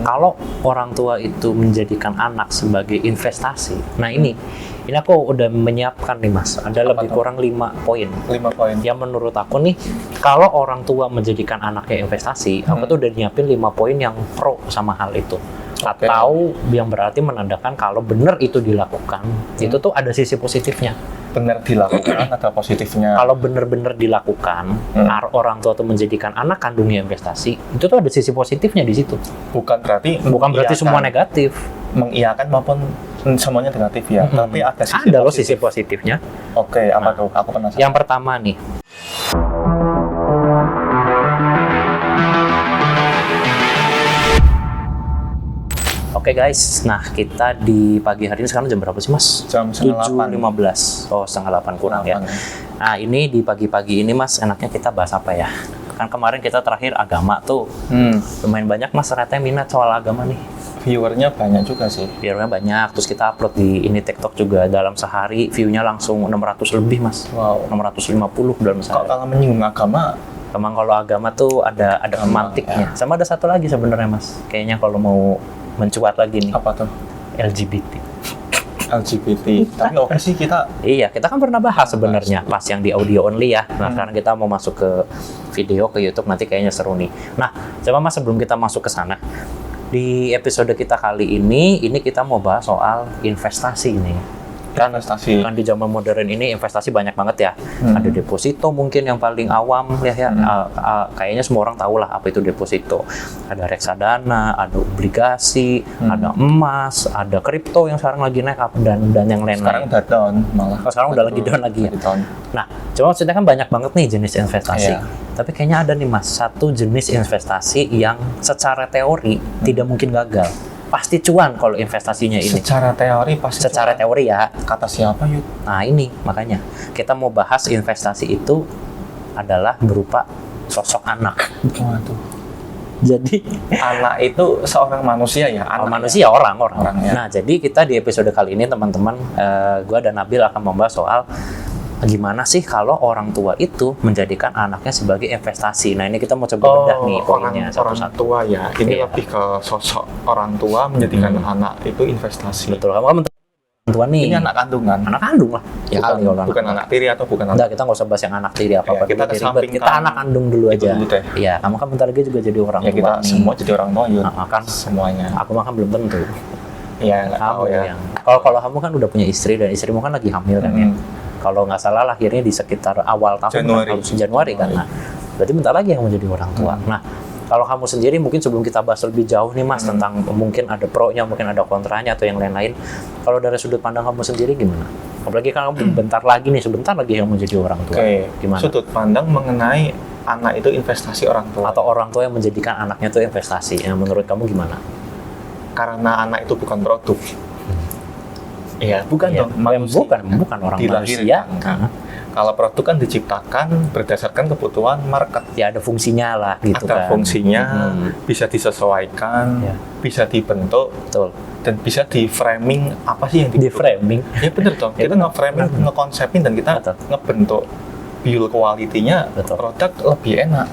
Kalau orang tua itu menjadikan anak sebagai investasi, nah ini aku udah menyiapkan nih Mas, ada lebih kurang 5 poin. 5 poin. Yang menurut aku nih, kalau orang tua menjadikan anaknya investasi, aku tuh udah nyiapin 5 poin yang pro sama hal itu. Atau yang berarti menandakan kalau benar itu dilakukan, itu tuh ada sisi positifnya. Benar dilakukan ada positifnya. Kalau benar-benar dilakukan, orang tua tuh menjadikan anak kandungnya investasi, itu tuh ada sisi positifnya di situ. Bukan berarti semua negatif. Mengiyakan maupun semuanya negatif ya. Tapi ada sisi ada loh sisi positifnya. Oke, apa tuh? Aku penasaran. Yang pertama nih. Oke guys, nah kita di pagi hari ini sekarang jam berapa sih Mas? Jam 7.15. Oh, 7:30 kurang ya. Nah ini di pagi-pagi ini Mas, enaknya kita bahas apa ya? Kan kemarin kita terakhir agama tuh. Lumayan banyak Mas ternyata minat soal agama nih. Viewernya banyak juga sih. Viewernya banyak, terus kita upload di ini TikTok juga dalam sehari view-nya langsung 600 lebih Mas. Wow. 650 dalam sehari. Kok kalau menyinggung agama? Emang kalau agama tuh ada romantiknya. Ya. Sama ada satu lagi sebenarnya Mas. Kayaknya kalau mau mencuat lagi nih. Apa tuh? LGBT. Tapi oke sih kita. Iya, kita kan pernah bahas sebenarnya pas yang di audio only ya. Nah, sekarang kita mau masuk ke video ke YouTube, nanti kayaknya seru nih. Nah, coba Mas sebelum kita masuk ke sana. Di episode kita kali ini kita mau bahas soal investasi nih. Kan di zaman modern ini investasi banyak banget ya. Ada deposito mungkin yang paling awam ya. Kayaknya semua orang tahu lah apa itu deposito. Ada reksadana, ada obligasi, ada emas, ada kripto yang sekarang lagi naik dan yang lain-lain. Sekarang udah down malah. Sekarang udah lagi down lagi ya. Nah, coba maksudnya kan banyak banget nih jenis investasi. Tapi kayaknya ada nih Mas, satu jenis investasi yang secara teori tidak mungkin gagal. Pasti cuan kalau investasinya ini. Secara teori pasti. Secara teori ya. Kata siapa Yud? Nah ini makanya kita mau bahas investasi itu adalah berupa sosok anak. Waduh. Jadi anak itu seorang manusia ya. Manusia orang. Ya. Nah jadi kita di episode kali ini teman-teman, gue dan Nabil akan membahas soal gimana sih kalau orang tua itu menjadikan anaknya sebagai investasi. Nah ini kita mau coba bedah nih poinnya orang tua ya. Ini lebih ke sosok orang tua menjadikan anak itu investasi. Betul. Kamu kan orang tua nih. Ini anak kandungan. Anak kandung lah. Ya kali bukan anak tiri atau bukan anak. Enggak, kita nggak usah bahas yang anak tiri apa-apa. Kita kesampingkan. Kita anak kandung dulu aja. Iya, kamu kan bentar lagi juga jadi orang tua. Ya kita semua jadi orang tua Yud. Kan semuanya. Aku mah kan belum tentu. Iya, nggak tahu ya. Kalau kamu kan udah punya istri dan istrimu kan lagi hamil kan ya. Kalau nggak salah lahirnya di sekitar awal tahun Januari kan. Nah, berarti bentar lagi yang menjadi orang tua. Nah, kalau kamu sendiri mungkin sebelum kita bahas lebih jauh nih Mas tentang mungkin ada pro-nya, mungkin ada kontranya atau yang lain-lain. Kalau dari sudut pandang kamu sendiri gimana? Apalagi kan kamu sebentar lagi yang menjadi orang tua. Gimana? Sudut pandang mengenai anak itu investasi orang tua. Atau orang tua yang menjadikan anaknya itu investasi. Yang menurut kamu gimana? Karena anak itu bukan produk. Iya, bukan dong. Bukan orang manusia. Kalau produk kan diciptakan berdasarkan kebutuhan market. Ya ada fungsinya lah gitu kan. Ada fungsinya, bisa disesuaikan, bisa dibentuk, betul. Dan bisa di framing apa sih yang di framing? Ya bener dong. Kita nge-framing, nge-konsepin dan kita ngebentuk build quality-nya produk lebih enak.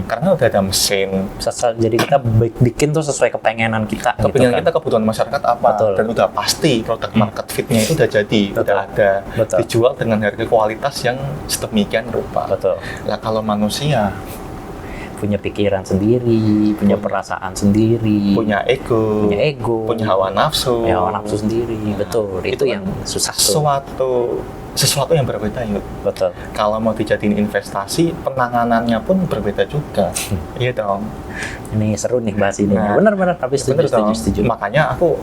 Karena udah ada mesin. Jadi kita bikin tuh sesuai kepengenan kita. Kepengenan kita, kebutuhan masyarakat apa. Betul. Dan udah pasti produk market fit-nya itu udah jadi. Udah ada. Dijual dengan harga kualitas yang sedemikian rupa. Betul. Nah kalau manusia punya pikiran sendiri, punya perasaan sendiri, punya ego, punya hawa nafsu sendiri. Betul. Itu yang susah tuh. Sesuatu yang berbeda Yud. Betul. Kalau mau dijadiin investasi, penanganannya pun berbeda juga. Iya dong. Ini seru nih bahas ini. Benar-benar tapi setuju. Makanya aku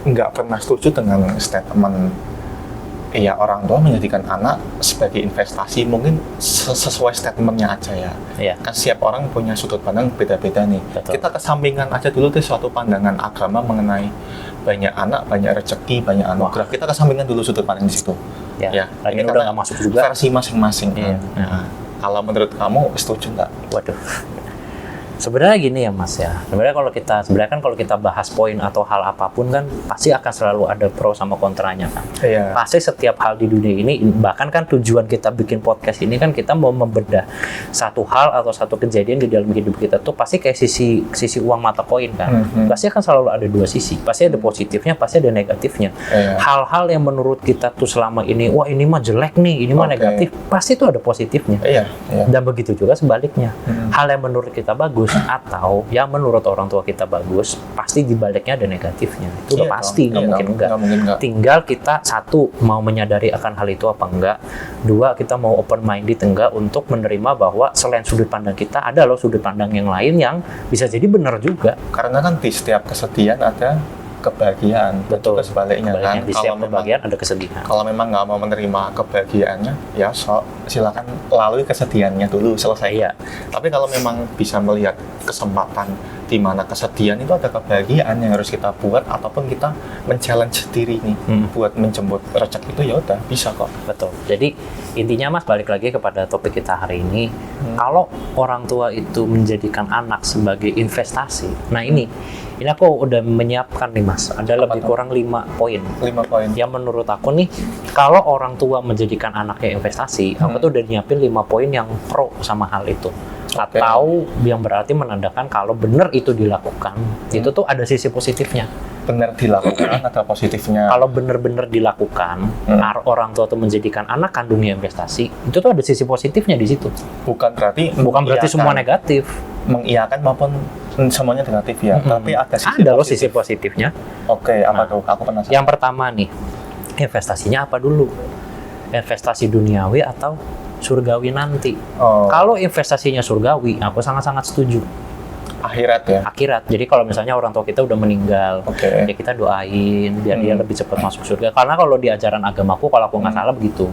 nggak pernah setuju dengan statement orang tua menjadikan anak sebagai investasi. Mungkin sesuai statementnya aja ya. Kan setiap orang punya sudut pandang beda-beda nih. Betul. Kita kesampingan aja dulu deh suatu pandangan agama mengenai banyak anak, banyak rezeki, banyak anugerah. Kita kesampingkan dulu sudut pandang di situ. Ini udah nggak masuk juga. Versi masing-masing. Kalau menurut kamu setuju nggak? Waduh. Sebenarnya gini ya Mas ya. Sebenarnya kan kalau kita bahas poin atau hal apapun kan pasti akan selalu ada pro sama kontranya kan. Iya. Pasti setiap hal di dunia ini, bahkan kan tujuan kita bikin podcast ini kan kita mau membedah satu hal atau satu kejadian di dalam hidup kita tuh pasti kayak sisi uang mata koin kan. Pasti akan selalu ada dua sisi. Pasti ada positifnya, pasti ada negatifnya. Iya. Hal-hal yang menurut kita tuh selama ini, wah ini mah jelek nih, ini mah negatif, pasti tuh ada positifnya. Iya. Dan begitu juga sebaliknya. Hal yang menurut kita bagus atau yang menurut orang tua kita bagus, pasti di baliknya ada negatifnya. Itu udah pasti, nggak mungkin enggak. Tinggal kita satu mau menyadari akan hal itu apa enggak, dua kita mau open minded enggak untuk menerima bahwa selain sudut pandang kita ada loh sudut pandang yang lain yang bisa jadi benar juga. Karena kan di setiap kesedihan ada kebahagiaan. Betul. Sebaliknya kan. Di setiap kebahagiaan ada kesedihan. Kalau memang nggak mau menerima kebahagiaannya, ya silakan lalui kesedihannya dulu, selesai. Iya. Tapi kalau memang bisa melihat kesempatan di mana kesedihan itu ada kebahagiaan yang harus kita buat, ataupun kita men-challenge diri nih buat menjemput rezeki itu, ya udah bisa kok. Betul. Jadi intinya Mas, balik lagi kepada topik kita hari ini. Kalau orang tua itu menjadikan anak sebagai investasi, nah ini aku udah menyiapkan nih Mas, ada lebih kurang 5 poin. 5 poin. Yang menurut aku nih, kalau orang tua menjadikan anaknya investasi, aku tuh udah nyiapin 5 poin yang pro sama hal itu. Atau yang berarti menandakan kalau benar itu dilakukan, itu tuh ada sisi positifnya. Benar dilakukan, ada positifnya. Kalau benar-benar dilakukan, orang tua tuh menjadikan anak kandungnya investasi, itu tuh ada sisi positifnya di situ. Bukan berarti semua negatif. Mengiyakan maupun semuanya negatif ya, tapi ada sisi positifnya. Oke, apa tuh? Aku penasaran. Yang pertama nih, investasinya apa dulu? Investasi duniawi atau surgawi nanti? Kalau investasinya surgawi, aku sangat-sangat setuju. Akhirat ya? Akhirat. Jadi kalau misalnya orang tua kita udah meninggal, ya kita doain biar dia lebih cepat masuk surga. Karena kalau di ajaran agamaku, kalau aku nggak salah begitu.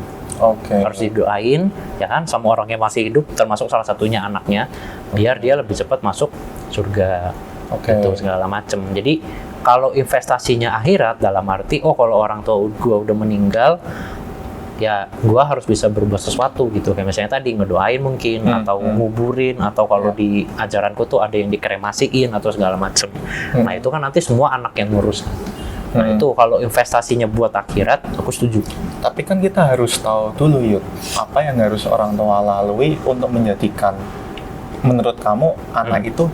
Harus didoain, ya kan, sama orang yang masih hidup, termasuk salah satunya anaknya, biar dia lebih cepat masuk surga. Gitu, segala macem. Jadi kalau investasinya akhirat, dalam arti, kalau orang tua gue udah meninggal, ya gue harus bisa berbuat sesuatu gitu, kayak misalnya tadi ngedoain mungkin, atau nguburin, atau kalau di ajaranku tuh ada yang dikremasiin atau segala macem. Nah itu kan nanti semua anak yang ngurus. Nah itu kalau investasinya buat akhirat, aku setuju. Tapi kan kita harus tahu dulu Yud, apa yang harus orang tua lalui untuk menjadikan, menurut kamu, anak itu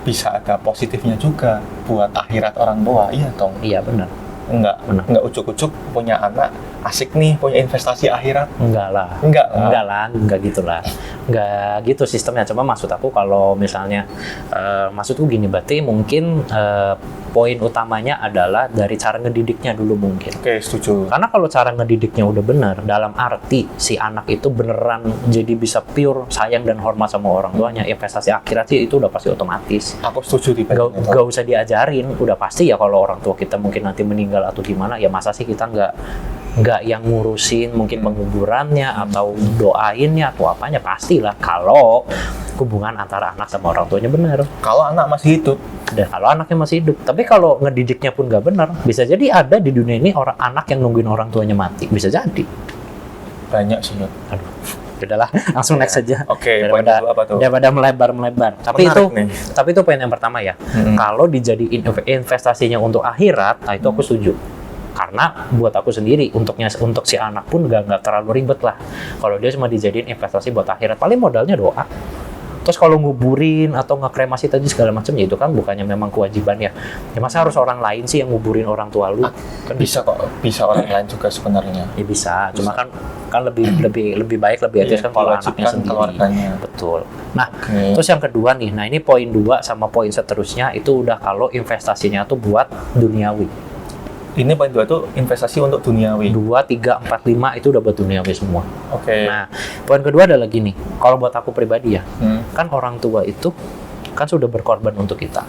bisa ada positifnya juga buat akhirat orang tua, iya dong? Iya benar. Enggak ucuk-ucuk punya anak asik nih, punya investasi akhirat. Enggak gitu sistemnya. Cuma maksud aku kalau misalnya maksudku gini, berarti mungkin poin utamanya adalah dari cara ngedidiknya dulu mungkin. Oke, setuju. Karena kalau cara ngedidiknya udah benar, dalam arti si anak itu beneran jadi bisa pure sayang dan hormat sama orang tuanya, investasi akhirat sih itu udah pasti otomatis. Aku setuju di bagian itu. Gak usah diajarin, udah pasti ya. Kalau orang tua kita mungkin nanti meninggal atau gimana, ya masa sih kita nggak yang ngurusin mungkin penguburannya atau doainnya atau apanya, pastilah kalau hubungan antara anak sama orang tuanya benar. Kalau anak masih hidup. Dan kalau anaknya masih hidup. Tapi kalau ngedidiknya pun nggak benar, bisa jadi ada di dunia ini anak yang nungguin orang tuanya mati. Bisa jadi. Banyak sih. Aduh, udahlah, langsung next saja. Oke, poin itu apa tuh? Daripada melebar. Tapi itu poin yang pertama ya. Kalau dijadiin investasinya untuk akhirat, nah itu aku setuju. Karena buat aku sendiri, untuk si anak pun nggak terlalu ribet lah. Kalau dia cuma dijadiin investasi buat akhirat, paling modalnya doa. Terus kalau nguburin atau ngekremasi tadi segala macam, ya itu kan bukannya memang kewajiban ya. Ya masa harus orang lain sih yang nguburin orang tua lu? Kan bisa kok, bisa orang lain juga sebenarnya. Ya bisa, cuma kan lebih baik, lebih etis kan kalau anaknya sendiri. Keluarganya. Betul. Nah, terus yang kedua nih, nah ini poin 2 sama poin seterusnya itu udah kalau investasinya tuh buat duniawi. Ini poin 2 tuh investasi untuk duniawi. 2, 3, 4, 5 itu udah buat duniawi semua. Oke. Nah, poin kedua adalah gini. Kalau buat aku pribadi ya, kan orang tua itu kan sudah berkorban untuk kita.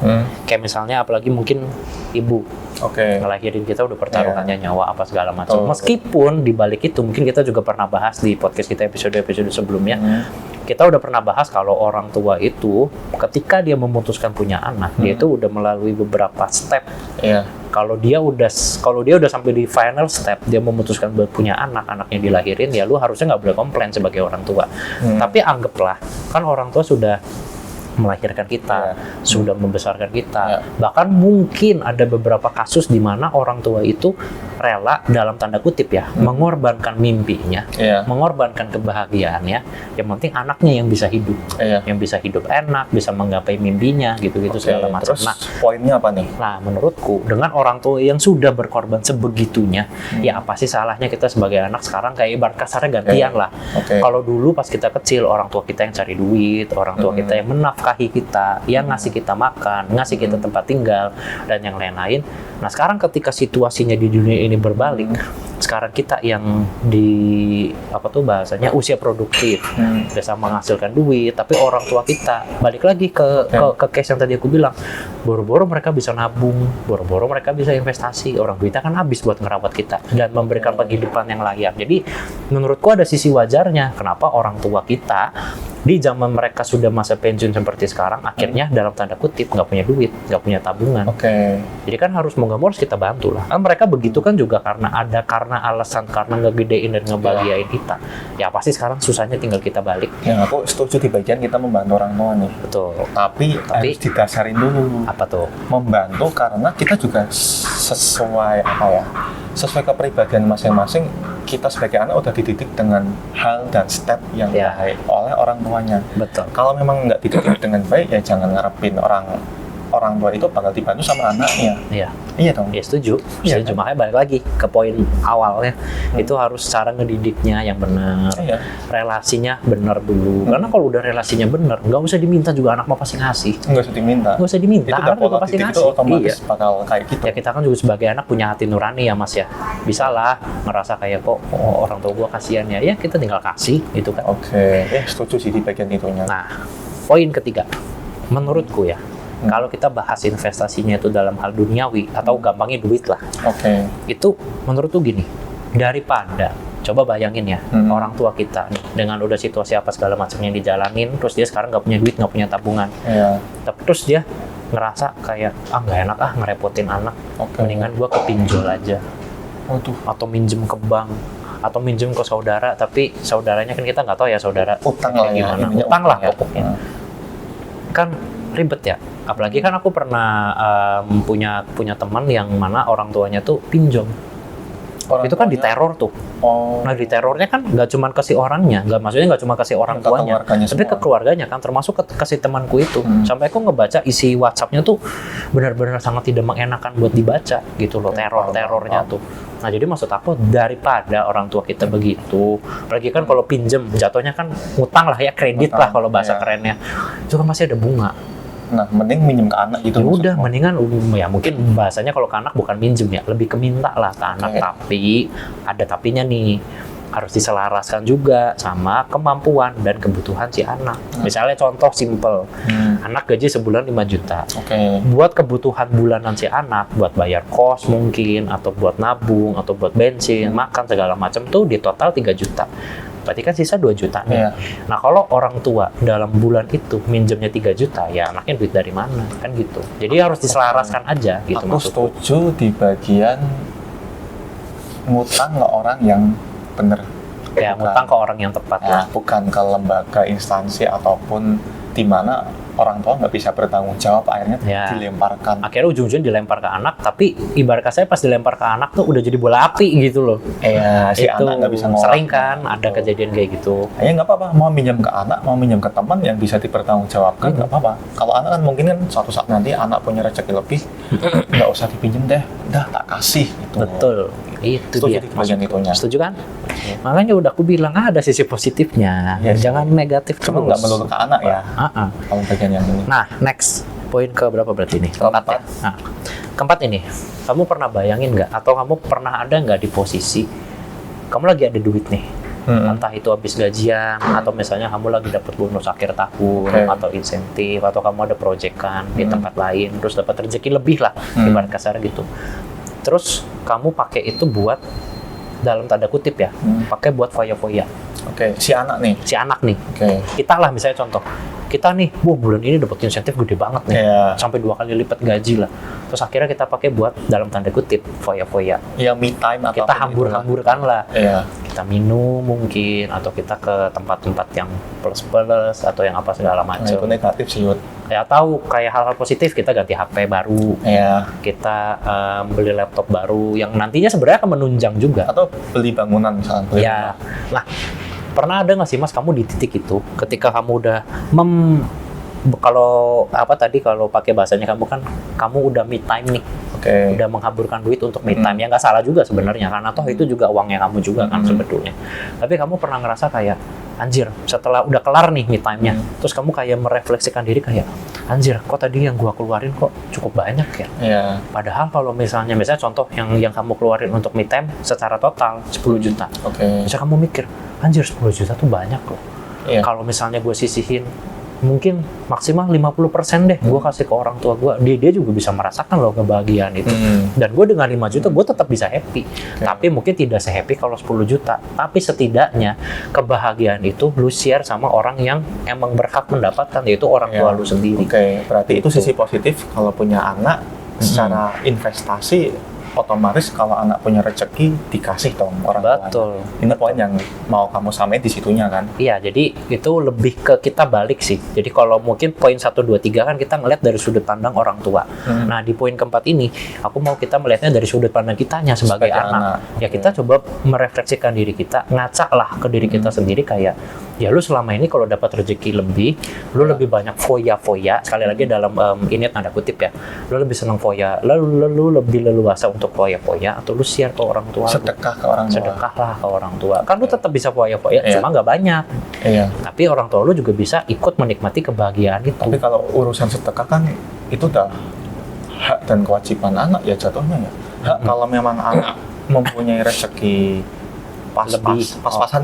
Kayak misalnya apalagi mungkin ibu. Ngelahirin kita udah pertaruhannya nyawa apa segala macam. Meskipun di balik itu mungkin kita juga pernah bahas di podcast kita episode sebelumnya. Kita udah pernah bahas kalau orang tua itu ketika dia memutuskan punya anak, dia itu udah melalui beberapa step. Kalau dia udah sampai di final step, dia memutuskan buat punya anak, anaknya dilahirin, ya lu harusnya nggak boleh komplain sebagai orang tua. Tapi anggaplah kan orang tua sudah melahirkan kita, sudah membesarkan kita. Ya. Bahkan mungkin ada beberapa kasus di mana orang tua itu rela dalam tanda kutip ya, mengorbankan mimpinya, mengorbankan kebahagiaannya. Yang penting anaknya yang bisa hidup, yang bisa hidup enak, bisa menggapai mimpinya, gitu-gitu segala macam. Terus poinnya apa nih? Nah, menurutku dengan orang tua yang sudah berkorban sebegitunya, ya apa sih salahnya kita sebagai anak sekarang kayak ibarat kasarnya gantian lah. Kalau dulu pas kita kecil orang tua kita yang cari duit, orang tua kita yang menafkahi kita, yang ngasih kita makan, ngasih kita tempat tinggal dan yang lain-lain. Nah, sekarang ketika situasinya di dunia ini berbalik, sekarang kita yang di bahasanya usia produktif, bisa menghasilkan duit, tapi orang tua kita balik lagi ke case yang tadi aku bilang, boro-boro mereka bisa nabung, boro-boro mereka bisa investasi, orang duitnya kan habis buat ngerawat kita dan memberikan penghidupan yang layak. Jadi menurutku ada sisi wajarnya kenapa orang tua kita di zaman mereka sudah masa pensiun seperti sekarang, akhirnya dalam tanda kutip nggak punya duit, nggak punya tabungan. Jadi kan harus mau nggak mau harus kita bantu lah. Kan mereka begitu kan juga karena alasan karena ngegedein dan ngebahagiain kita. Ya pasti sekarang susahnya tinggal kita balik. Yang aku setuju di bagian kita membantu orang tua nih. Betul. Tapi harus didasarin dulu. Apa tuh? Membantu karena kita juga sesuai sesuai kepribadian masing-masing. Kita sebagai anak udah dididik dengan hal dan step yang baik oleh orang tuanya. Betul. Kalau memang nggak dididik dengan baik, ya jangan ngarepin orang tua itu bakal dibantu sama anaknya. Iya dong. Ya setuju. Setuju. Makanya balik lagi ke poin awalnya, itu harus cara ngedidiknya yang benar, relasinya benar dulu. Karena kalau udah relasinya benar, nggak usah diminta juga anak mau pasti ngasih. Nggak usah diminta. Nggak usah diminta. Itu anak juga pasti ngasih. Itu otomatis bakal kayak gitu. Ya kita kan juga sebagai anak punya hati nurani ya Mas ya. Bisa lah ngerasa kayak kok orang tua gua kasihan ya. Ya kita tinggal kasih gitu kan. Setuju sih di bagian itunya. Nah, poin ketiga, menurutku ya, kalau kita bahas investasinya itu dalam hal duniawi atau gampangnya duit lah, itu menurutku gini, daripada coba bayangin ya orang tua kita nih, dengan udah situasi apa segala macamnya dijalanin, terus dia sekarang nggak punya duit, nggak punya tabungan, terus dia ngerasa kayak nggak enak ngerepotin anak, mendingan gua ke pinjol aja, atau minjem ke bank, atau minjem ke saudara, tapi saudaranya kan kita nggak tahu ya saudara utang lah gimana, utang lah pokoknya. Kan ribet ya, apalagi kan aku pernah punya teman yang mana orang tuanya tuh pinjam. Itu kan diteror tuh. Nah diterornya kan nggak cuma kasih orangnya, maksudnya nggak cuma kasih orang tuanya, tapi ke keluarganya kan, termasuk kasih temanku itu. Sampai aku ngebaca isi WhatsApp-nya tuh benar-benar sangat tidak mengenakan buat dibaca gitu loh, terornya tuh. Nah jadi maksud aku, daripada orang tua kita begitu, apalagi kan kalau pinjem jatuhnya kan ngutang lah ya, kredit lah kalau bahasa kerennya, itu kan masih ada bunga. Nah, mending minjem ke anak gitu. Ya udah, mendingan ya mungkin bahasanya kalau ke anak bukan minjem ya, lebih ke minta lah ke anak. Tapi ada tapinya nih, harus diselaraskan juga sama kemampuan dan kebutuhan si anak. Misalnya contoh simple, anak gaji sebulan 5 juta. Buat kebutuhan bulanan si anak, buat bayar kos mungkin, atau buat nabung, atau buat bensin, makan segala macam tuh di total 3 juta. Berarti kan sisa 2 juta nih. Nah kalau orang tua dalam bulan itu minjemnya 3 juta, ya anaknya duit dari mana? Kan gitu. Jadi harus diselaraskan aja gitu. Aku setuju di bagian ngutang ke orang yang bener. Ya, ngutang ke orang yang tepat lah. Bukan ke lembaga, instansi, ataupun di mana orang tua nggak bisa bertanggung jawab, akhirnya dilemparkan. Akhirnya ujung-ujungnya dilempar ke anak, tapi ibarat saya pas dilempar ke anak tuh udah jadi bola api gitu loh. Si anak nggak bisa ngolah. Sering kan ada kejadian kayak gitu. Ya nggak apa-apa, mau minjam ke anak, mau minjam ke teman yang bisa dipertanggungjawabkan, nggak apa-apa. Kalau anak kan mungkin kan suatu saat nanti anak punya rezeki lebih, nggak usah dipinjem deh, udah tak kasih. Gitu. Betul. Itu setuju dia. Setuju kan? Makanya udah aku bilang ada sisi positifnya. Jangan negatif terus. Cuma nggak melulu ke anak ya. Kalau bagian yang ini. Nah, next poin ke berapa berarti ini? Keempat ya. Nah, keempat ini, kamu pernah bayangin nggak? Atau kamu pernah ada nggak di posisi kamu lagi ada duit nih? Entah itu habis gajian, atau misalnya kamu lagi dapat bonus akhir tahun, atau insentif, atau kamu ada proyekan di tempat lain, terus dapat rezeki lebih lah, ibarat kasar gitu. Terus kamu pakai itu buat dalam tanda kutip ya, pakai buat foya-foya. Si anak nih. Kita lah misalnya contoh, kita nih, bulan ini dapat insentif gede banget nih, sampai 2 kali lipat gaji lah. Terus akhirnya kita pakai buat dalam tanda kutip foya-foya. Ya me time atau Kita hambur-hamburkan lah. Iya. Kita minum mungkin, atau kita ke tempat-tempat yang plus-plus atau yang apa segala Nah, macam. itu negatif sih, Yud. Ya tahu kayak hal-hal positif, kita ganti HP baru, Iya. kita beli laptop baru yang nantinya sebenarnya akan menunjang juga. Atau beli bangunan misalnya. Beli Ya, nah pernah ada nggak sih Mas kamu di titik itu ketika kamu udah kalau apa tadi kalau pakai bahasanya kamu udah me time nih, Oke. udah menghaburkan duit untuk me time, ya nggak salah juga sebenarnya karena toh itu juga uangnya kamu juga kan sebetulnya. Tapi kamu pernah ngerasa kayak anjir setelah udah kelar nih me time-nya, terus kamu kayak merefleksikan diri kayak anjir kok tadi yang gua keluarin kok cukup banyak ya. Iya. Padahal kalau misalnya contoh yang kamu keluarin untuk me time secara total 10 juta. Oke. Bisa kamu mikir, anjir 10 juta tuh banyak loh. Iya. Kalau misalnya gue sisihin mungkin maksimal 50% deh gue kasih ke orang tua gue, dia juga bisa merasakan loh kebahagiaan itu. Dan gue dengan 5 juta gue tetap bisa happy. Tapi mungkin tidak se-happy kalau 10 juta. Tapi setidaknya kebahagiaan itu lu share sama orang yang emang berhak mendapatkan, yaitu orang tua lu sendiri. Oke, berarti itu sisi positif kalau punya anak secara investasi. Otomatis kalau anak punya rezeki dikasih dong orang tua. Betul. Ini poin yang mau kamu samain di situnya kan? Iya, jadi itu lebih ke kita balik sih. Jadi kalau mungkin poin 1, 2, 3 kan kita ngeliat dari sudut pandang orang tua. Nah di poin keempat ini, aku mau kita melihatnya dari sudut pandang kitanya sebagai anak. Ya kita coba merefleksikan diri kita, ngacak lah ke diri kita sendiri kayak, ya lu selama ini kalau dapat rezeki lebih, lu lebih banyak foya-foya. Sekali lagi dalam ini tanda kutip ya, lu lebih senang foya, lu lebih leluasa untuk foya-foya, atau lu share ke orang tua. Sedekah ke orang tua. Sedekah lah ke orang tua. Kan lu tetap bisa foya-foya, cuma nggak banyak. Iya. Tapi orang tua lu juga bisa ikut menikmati kebahagiaan itu. Tapi kalau urusan sedekah kan itu udah hak dan kewajiban anak ya jatuhnya ya. Hak kalau memang anak mempunyai rezeki pas-pasan.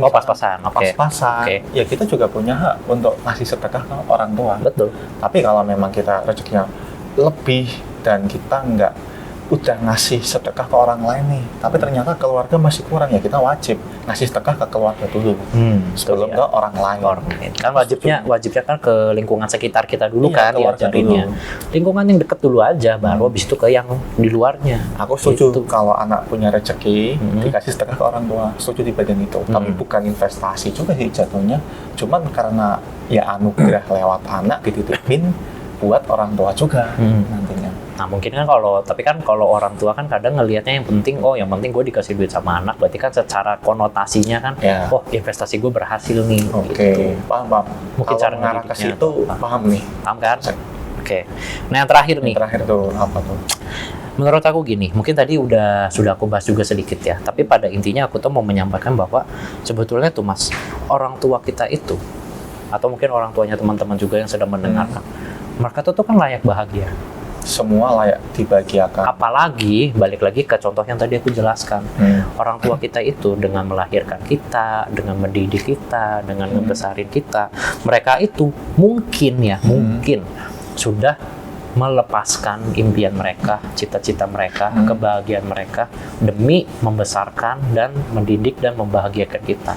Oke. Ya kita juga punya hak untuk ngasih sedekah ke orang tua. Betul. Tapi kalau memang kita rezekinya lebih dan kita nggak udah ngasih sedekah ke orang lain nih, tapi ternyata keluarga masih kurang, ya kita wajib ngasih sedekah ke keluarga dulu sebelum ke orang lain. Kan wajibnya kan ke lingkungan sekitar kita dulu kan diajarinnya. Dulu. Lingkungan yang deket dulu aja, baru habis itu ke yang di luarnya. Aku setuju kalau anak punya rezeki dikasih sedekah ke orang tua, setuju di bagian itu. Tapi bukan investasi juga sih jatuhnya, cuman karena ya anugerah lewat anak dititipin buat orang tua juga nantinya. Nah mungkin kan kalau orang tua kan kadang ngelihatnya yang penting gue dikasih duit sama anak, berarti kan secara konotasinya kan, oh investasi gue berhasil nih. Oke. Paham. Mungkin kalau cara mengarah ke situ paham nih. Paham kan? Oke. Nah yang terakhir nih. Yang terakhir tuh apa tuh? Menurut aku gini, mungkin tadi sudah aku bahas juga sedikit ya, tapi pada intinya aku tuh mau menyampaikan bahwa sebetulnya tuh Mas, orang tua kita itu, atau mungkin orang tuanya teman-teman juga yang sedang mendengarkan, mereka tuh kan layak bahagia. Semua layak dibahagiakan. Apalagi balik lagi ke contoh yang tadi aku jelaskan, orang tua kita itu dengan melahirkan kita, dengan mendidik kita, dengan membesarin kita, mereka itu mungkin sudah melepaskan impian mereka, cita-cita mereka, kebahagiaan mereka demi membesarkan dan mendidik dan membahagiakan kita.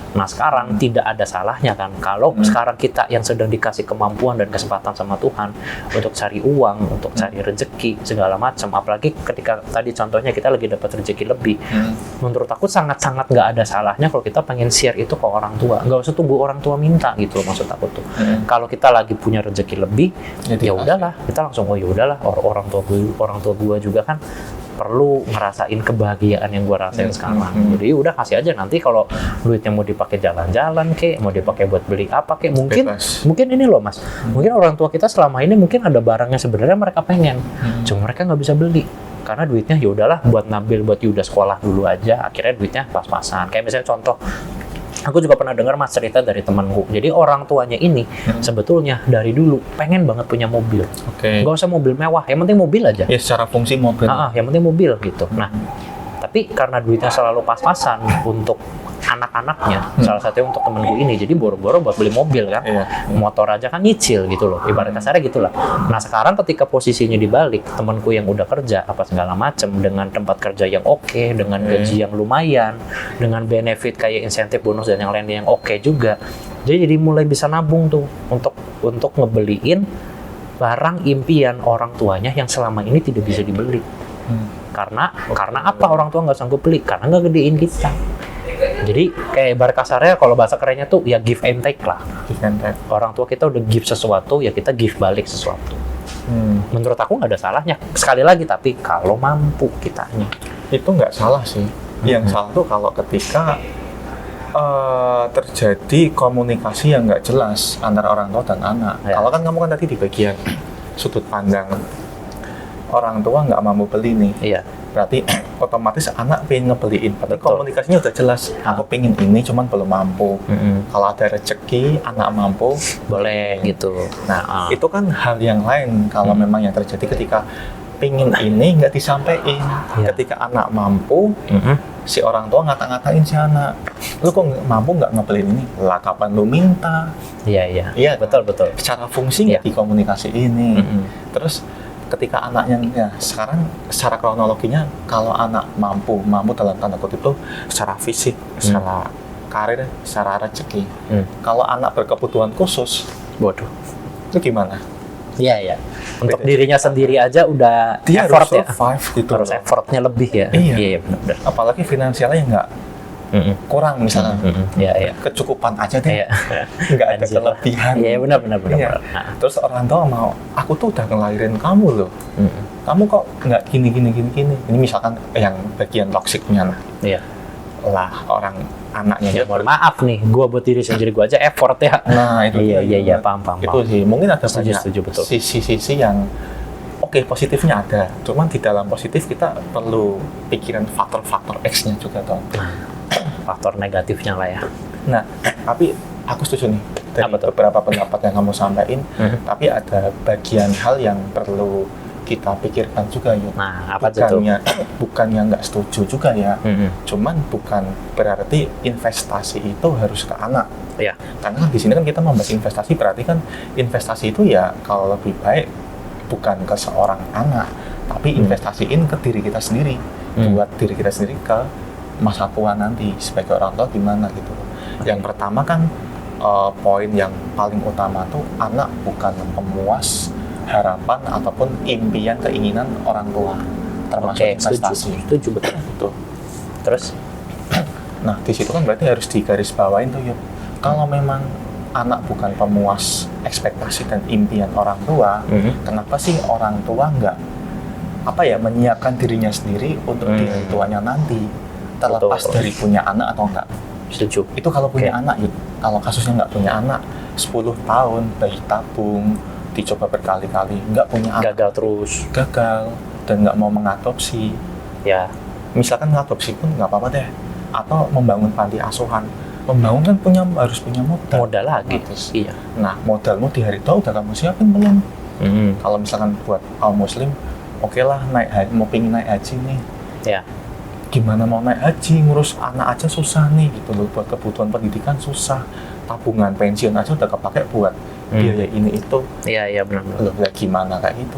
Nah sekarang tidak ada salahnya kan kalau sekarang kita yang sedang dikasih kemampuan dan kesempatan sama Tuhan untuk cari uang, untuk cari rezeki segala macam, apalagi ketika tadi contohnya kita lagi dapat rezeki lebih, menurut aku sangat-sangat nggak ada salahnya kalau kita pengen share itu ke orang tua, nggak usah tunggu orang tua minta gitu loh, maksud aku tuh. Kalau kita lagi punya rezeki lebih, ya udahlah kita langsung orang tua gue juga kan perlu ngerasain kebahagiaan yang gue rasain sekarang. Jadi udah kasih aja, nanti kalau duitnya mau dipakai jalan-jalan kek, mau dipakai buat beli apa kek, mungkin ini loh Mas, mungkin orang tua kita selama ini mungkin ada barangnya sebenarnya mereka pengen, cuma mereka nggak bisa beli karena duitnya ya udahlah buat Nabil, buat Yuda sekolah dulu aja, akhirnya duitnya pas-pasan. Kayak misalnya contoh, aku juga pernah dengar Mas cerita dari temanku. Jadi orang tuanya ini sebetulnya dari dulu pengen banget punya mobil. Nggak usah mobil mewah, yang penting mobil aja. Ya secara fungsi mobil. Yang penting mobil gitu. Nah, tapi karena duitnya selalu pas-pasan untuk anak-anaknya, salah satunya untuk temenku ini, jadi boro-boro buat beli mobil kan, motor aja kan nyicil gitu loh, ibarat kasarnya gitulah. Nah sekarang ketika posisinya dibalik, temenku yang udah kerja apa segala macem dengan tempat kerja yang oke, dengan gaji yang lumayan, dengan benefit kayak insentif, bonus dan yang lainnya yang oke juga, jadi mulai bisa nabung tuh untuk ngebeliin barang impian orang tuanya yang selama ini tidak bisa dibeli. Karena apa orang tua nggak sanggup beli? Karena nggak gedein kita. Jadi kayak bar kasarnya kalau bahasa kerennya tuh ya give and take lah. Give and take. Orang tua kita udah give sesuatu, ya kita give balik sesuatu. Menurut aku nggak ada salahnya. Sekali lagi, tapi kalau mampu kitanya. Itu nggak salah sih. Yang salah tuh kalau ketika terjadi komunikasi yang nggak jelas antara orang tua dan anak. Ya. Kalau kan kamu kan tadi di bagian sudut pandang orang tua nggak mampu beli nih. Iya. Berarti otomatis anak pengen ngebeliin. Berarti Betul. komunikasinya udah jelas. Aku pengen ini, cuman belum mampu. Kalau ada rezeki, anak mampu, Boleh gitu. Nah, itu kan hal yang lain kalau memang yang terjadi ketika pengen ini nggak disampaikan. Iya. Ketika anak mampu, si orang tua ngata-ngatain si anak, lu kok mampu nggak ngebeliin ini? Lah kapan lu minta? Iya. Iya, Betul. Secara fungsi nggak Iya. dikomunikasi ini. Terus ketika anaknya, ya sekarang secara kronologinya kalau anak mampu dalam tanda kutip itu secara fisik, secara karir, secara rezeki. Kalau anak berkebutuhan khusus, Waduh. itu gimana? Iya. Untuk dirinya sendiri aja udah Dia effort harus ya. survive gitu. Harus effortnya lebih ya. Iya. Benar. Apalagi finansialnya nggak kurang misalnya. Iya. Kecukupan aja deh. Iya. Nggak ada Anjir. kelebihan. Iya, benar. Iya. Nah, Terus orang tua mau, aku tuh udah ngelahirin kamu loh. Kamu kok nggak gini. Ini misalkan yang bagian toksiknya Iya. lah orang anaknya. Ya, mohon maaf nih, gua buat diri sendiri gua aja effort ya. Nah itu Iya, paham. Itu sih mungkin ada Setuju, banyak betul. sisi-sisi yang oke, positifnya ada. Cuman di dalam positif kita perlu pikiran faktor-faktor X-nya juga dong. Faktor negatifnya lah ya. Nah, tapi aku setuju nih dari Apa tuh? beberapa pendapat yang kamu sampaikan. Tapi ada bagian hal yang perlu kita pikirkan juga yuk. Nah, apa tuh? Bukannya nggak setuju juga ya. Cuman bukan berarti investasi itu harus ke anak. Iya. Karena kan di sini kan kita membahas investasi, berarti kan investasi itu ya kalau lebih baik bukan ke seorang anak, tapi investasiin ke diri kita sendiri, buat diri kita sendiri ke masa tua nanti sebagai orang tua gimana gitu. Yang pertama kan poin yang paling utama tuh anak bukan pemuas harapan ataupun impian keinginan orang tua, termasuk investasi. Setuju betul. Gitu. Terus? Nah di situ kan berarti harus digarisbawain tuh yuk. Kalau memang anak bukan pemuas ekspektasi dan impian orang tua, kenapa sih orang tua nggak menyiapkan dirinya sendiri untuk di hari tuanya nanti, terlepas dari punya anak atau enggak? Setuju. Itu kalau punya anak yuk. Kalau kasusnya nggak punya anak, 10 tahun bayi tabung, dicoba berkali-kali, nggak punya anak, gagal dan nggak mau mengadopsi. Ya. Misalkan mengadopsi pun nggak apa-apa deh, atau membangun panti asuhan. Membangun kan harus punya modal lagi. Iya. Nah, modalmu di hari tua udah kamu siapin belum? Kalau misalkan buat kaum muslim, oke lah mau pengen naik haji nih. Ya. Gimana mau naik haji, ngurus anak aja susah nih gitu loh, buat kebutuhan pendidikan susah, tabungan pensiun aja udah kepake buat biaya ini itu. Iya benar. Loh, ya gimana kayak gitu.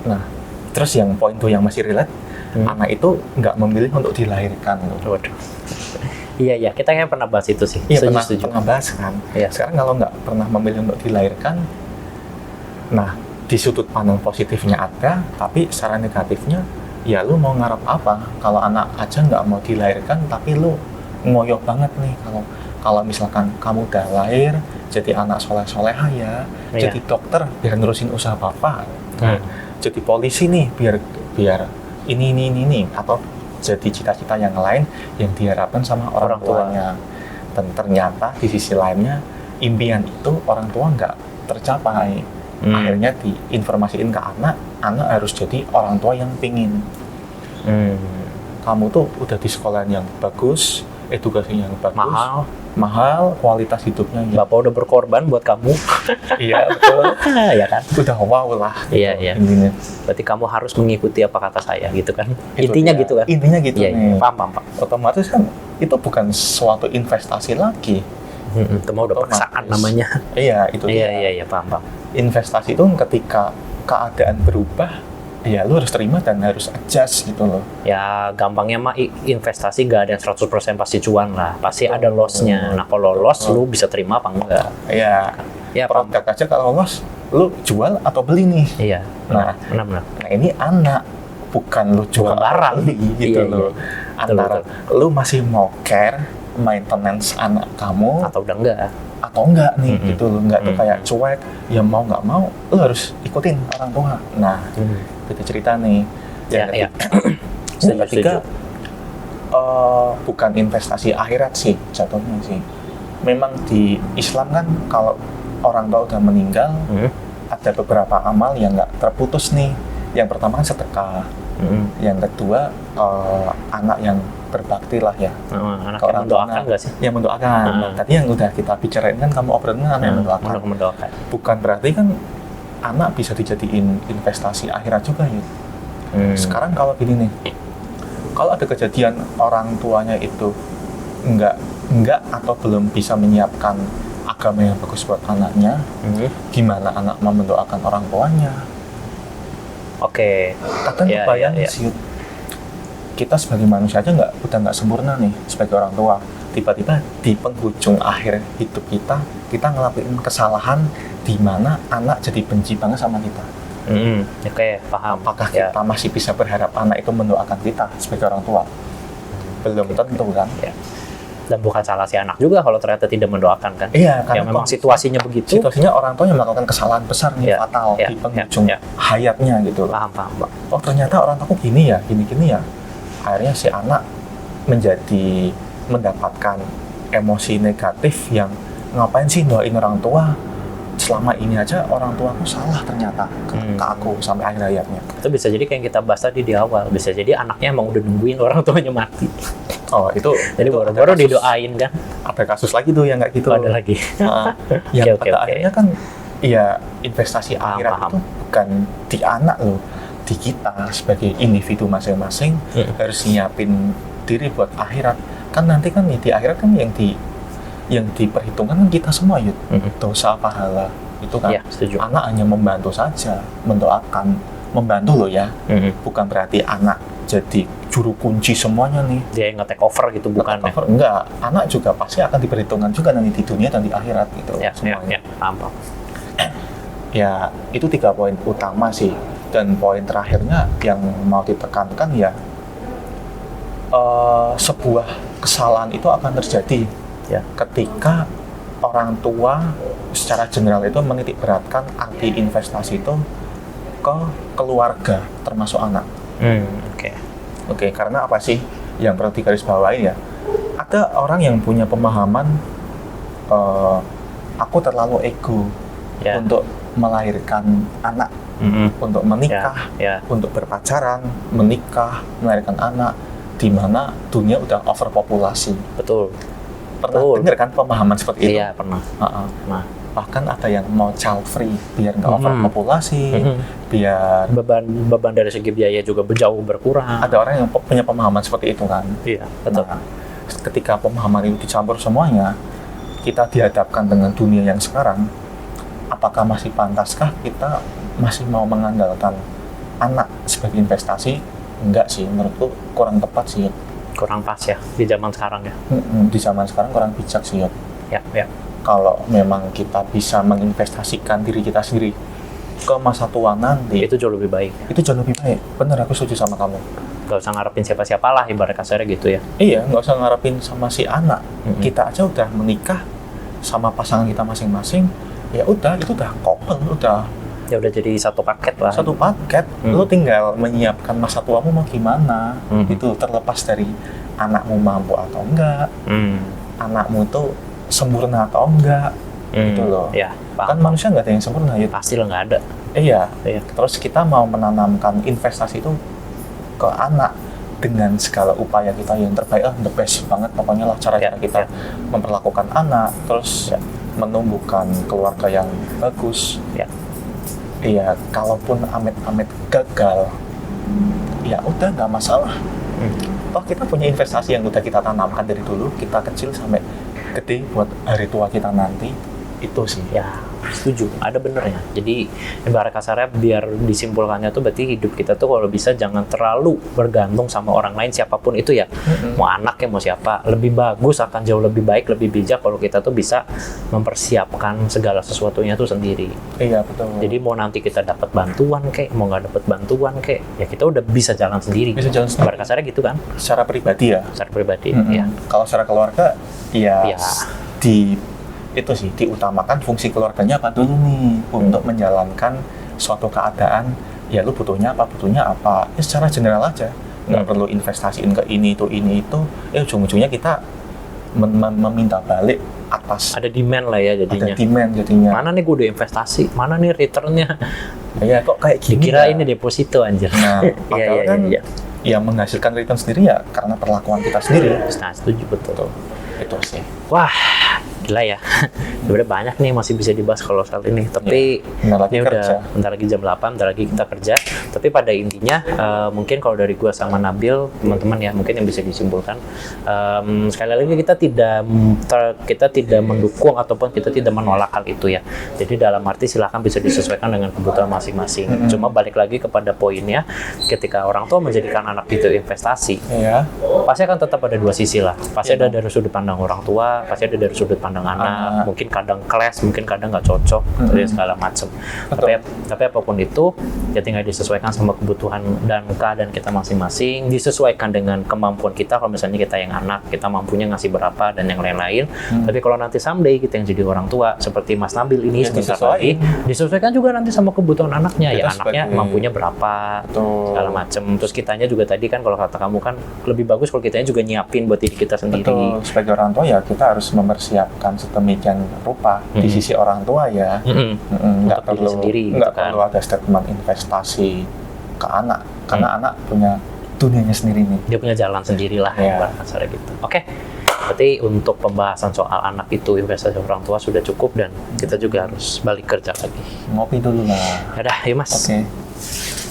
Nah, terus yang poin tuh yang masih relate, anak itu nggak memilih untuk dilahirkan loh. Waduh. Iya, kita kayaknya pernah bahas itu sih. Iya, pernah bahas kan. Iya. Sekarang kalau nggak pernah memilih untuk dilahirkan, nah di sudut pandang positifnya ada, tapi secara negatifnya, ya lu mau ngarep apa? Kalau anak aja nggak mau dilahirkan, tapi lu ngoyo banget nih kalau misalkan kamu udah lahir, jadi anak soleh-soleha ya, jadi dokter biar nerusin usaha bapak, jadi polisi nih biar ini, atau jadi cita-cita yang lain yang diharapkan sama orang tuanya. Dan ternyata di sisi lainnya impian itu orang tua nggak tercapai. Akhirnya diinformasiin ke anak harus jadi orang tua yang pingin. Kamu tuh udah di sekolah yang bagus, edukasinya yang bagus, mahal, kualitas hidupnya yang Bapak udah berkorban buat kamu. Iya betul. Ya kan? Udah wow lah. Iya. Intinya. Berarti kamu harus mengikuti apa kata saya gitu kan? Intinya gitu kan? Intinya gitu nih. nih. Paham. Otomatis kan itu bukan suatu investasi lagi. Itu mah udah paksaan namanya. Iya itu. Iya paham. Investasi itu ketika keadaan berubah, ya lu harus terima dan harus adjust gitu loh. Ya gampangnya mah investasi gak ada yang 100% pasti cuan lah. Pasti ada loss-nya. Nah kalau loss lu bisa terima apa enggak? Iya. Ya produk aja kalau loss lu jual atau beli nih. Iya. Nah, benar. Nah ini anak, bukan lu jual barang gitu iya, loh. Iya. Antara lu masih mau care maintenance anak kamu atau udah enggak nih gitu loh. Enggak tuh kayak cuek, ya mau nggak mau lu harus ikutin orang tua. Nah itu cerita nih. Yang ketiga bukan investasi akhirat sih jatuhnya sih. Memang di Islam kan kalau orang tua udah meninggal ada beberapa amal yang nggak terputus nih. Yang pertama kan sedekah, yang kedua anak yang berbakti lah ya. Anak yang mendoakan nggak sih? Yang mendoakan. Nah, tadi yang udah kita bicarain kan kamu obrolin anak yang mendoakan. Bukan berarti kan anak bisa dijadiin investasi akhirat juga ya. Sekarang kalau gini nih, kalau ada kejadian orang tuanya itu enggak atau belum bisa menyiapkan agama yang bagus buat anaknya, gimana anak mau mendoakan orang tuanya? Oke. Kadang bayangin sih, kita sebagai manusia aja udah nggak sempurna nih sebagai orang tua. Tiba-tiba di penghujung akhir hidup kita ngelakuin kesalahan di mana anak jadi benci banget sama kita. Oke, paham. Apakah kita masih bisa berharap anak itu mendoakan kita sebagai orang tua? Belum tentu kan? Ya. Dan bukan salah si anak juga kalau ternyata tidak mendoakan kan? Iya, karena memang situasinya begitu. Situasinya orang tua yang melakukan kesalahan besar nih, fatal di penghujung hayatnya gitu. Paham. Oh ternyata orang tuaku gini ya. Akhirnya si anak mendapatkan emosi negatif yang ngapain sih doain orang tua? Selama ini aja orang tuaku salah ternyata ke aku sampai akhir hayatnya. Itu bisa jadi kayak yang kita bahas tadi di awal. Bisa jadi anaknya emang udah nungguin orang tuanya mati. Oh itu jadi baru-baru didoain kan? Ada kasus lagi tuh yang kayak gitu. Ada lagi. Yang pada akhirnya kan ya investasi akhirat itu bukan di anak loh, di kita sebagai individu masing-masing harus nyiapin diri buat akhirat. Kan nanti kan di akhirat kan yang diperhitungkan kan kita semua Yud. Dosa pahala itu kan anak hanya membantu saja, mendoakan, membantu loh ya. Bukan berarti anak jadi juru kunci semuanya nih. Dia yang nge-take over gitu, bukan ya? Enggak, anak juga pasti akan diperhitungkan juga nanti di dunia dan di akhirat gitu semuanya. Paham. Ya itu 3 poin utama sih. Dan poin terakhirnya yang mau ditekankan ya sebuah kesalahan itu akan terjadi ketika orang tua secara general itu menitik beratkan arti investasi itu ke keluarga termasuk anak. Oke, karena apa sih yang perlu digarisbawahi ya? Ada orang yang punya pemahaman aku terlalu ego untuk melahirkan anak, untuk menikah, untuk berpacaran, menikah, melahirkan anak, di mana dunia udah overpopulasi. Betul. Pernah dengar kan pemahaman seperti itu? Iya, pernah. Bahkan ada yang mau child free biar nggak overpopulasi, biar beban dari segi biaya juga jauh berkurang. Ada orang yang punya pemahaman seperti itu kan? Iya, betul. Nah, ketika pemahaman itu dicampur semuanya, kita dihadapkan dengan dunia yang sekarang. Apakah masih pantaskah kita masih mau mengandalkan anak sebagai investasi? Enggak sih, menurutku kurang tepat sih. Kurang pas ya di zaman sekarang ya. Di zaman sekarang kurang bijak sih ya. Kalau memang kita bisa menginvestasikan diri kita sendiri ke masa tua nanti, itu jauh lebih baik. Itu jauh lebih baik. Bener, aku setuju sama kamu. Gak usah ngarepin siapa-siapa lah, ibarat kasarnya gitu ya. Iya, nggak usah ngarepin sama si anak. Kita aja udah menikah sama pasangan kita masing-masing. Ya udah, itu udah couple, udah. Ya udah jadi satu paket lah. Satu paket. Lu tinggal menyiapkan masa tuamu mau gimana. Itu terlepas dari anakmu mampu atau enggak. Anakmu itu sempurna atau enggak. Gitu loh. Ya, kan manusia nggak ada yang sempurna ya. Pasti lah nggak ada. Iya. Terus kita mau menanamkan investasi itu ke anak dengan segala upaya kita yang terbaik, the best banget pokoknya lah cara kita memperlakukan anak, terus menumbuhkan keluarga yang bagus. Iya, kalaupun amit-amit gagal, ya udah nggak masalah. Toh kita punya investasi yang udah kita tanamkan dari dulu, kita kecil sampai gede buat hari tua kita nanti. Itu sih. Ya, setuju. Ada benernya. Jadi ibarat kasarnya biar disimpulkannya tuh berarti hidup kita tuh kalau bisa jangan terlalu bergantung sama orang lain siapapun itu ya. Mau anak ya mau siapa. Lebih bagus akan jauh lebih baik, lebih bijak kalau kita tuh bisa mempersiapkan segala sesuatunya tuh sendiri. Iya betul. Jadi mau nanti kita dapat bantuan kek, mau nggak dapat bantuan kek, ya kita udah bisa jalan sendiri. Bisa jalan sendiri. Ibarat kasarnya gitu kan. Secara pribadi ya. Secara pribadi ya. Kalau secara keluarga ya, Ya. Itu sih diutamakan fungsi keluarganya apa dulu nih untuk menjalankan suatu keadaan. Ya lu butuhnya apa ya secara general aja, nggak perlu investasiin ke ini itu ya ujung-ujungnya kita meminta balik atas Ada demand lah ya jadinya. ada demand jadinya. Mana nih gue udah investasi, mana nih returnnya? Ya kok kayak gini Dikira ya? ini deposito anjir. Nah, padahal Iya, kan iya. ya menghasilkan return sendiri ya karena perlakuan kita sendiri. Nah, setuju betul. Itu sih. Wah, gila ya. Sebenarnya banyak nih masih bisa dibahas kalau soal ini. Tapi Bentar lagi ini kerja. udah bentar lagi jam 8, bentar lagi kita kerja. Tapi pada intinya mungkin kalau dari gua sama Nabil, teman-teman ya, mungkin yang bisa disimpulkan sekali lagi kita tidak mendukung ataupun kita tidak menolak hal itu ya. Jadi dalam arti silakan bisa disesuaikan dengan kebutuhan masing-masing. Cuma balik lagi kepada poinnya, ketika orang tua menjadikan anak itu investasi, Iya. pasti akan tetap ada dua sisi lah. Pasti ada dari sudut pandang orang tua, pasti ada dari sudut pandang anak. Mungkin kadang clash, mungkin kadang nggak cocok, dari segala macam. Tapi apapun itu, ya tinggal disesuaikan sama kebutuhan dan keadaan kita masing-masing. Disesuaikan dengan kemampuan kita. Kalau misalnya kita yang anak, kita mampunya ngasih berapa dan yang lain-lain. Tapi kalau nanti someday kita yang jadi orang tua, seperti Mas Nabil ini Ya, sebentar lagi, disesuaikan juga nanti sama kebutuhan anaknya. Ya Kita anaknya sebagai- mampunya berapa, Betul. segala macam. Terus kitanya juga tadi kan kalau kata kamu kan lebih bagus kalau kitanya juga nyiapin buat diri kita sendiri. Betul, sebagai orang tua ya kita harus mempersiapkan sedemikian rupa di sisi orang tua ya. Nggak Untuk diri sendiri gitu nggak kan. perlu ada statement investasi ke anak karena anak punya dunianya sendiri nih. Dia punya jalan sendiri lah, Ya. ibarat kasarnya gitu. Oke, berarti untuk pembahasan soal anak itu investasi orang tua sudah cukup dan kita juga harus balik kerja lagi. Ngopi dulu lah. Yaudah, yuk Mas. Oke.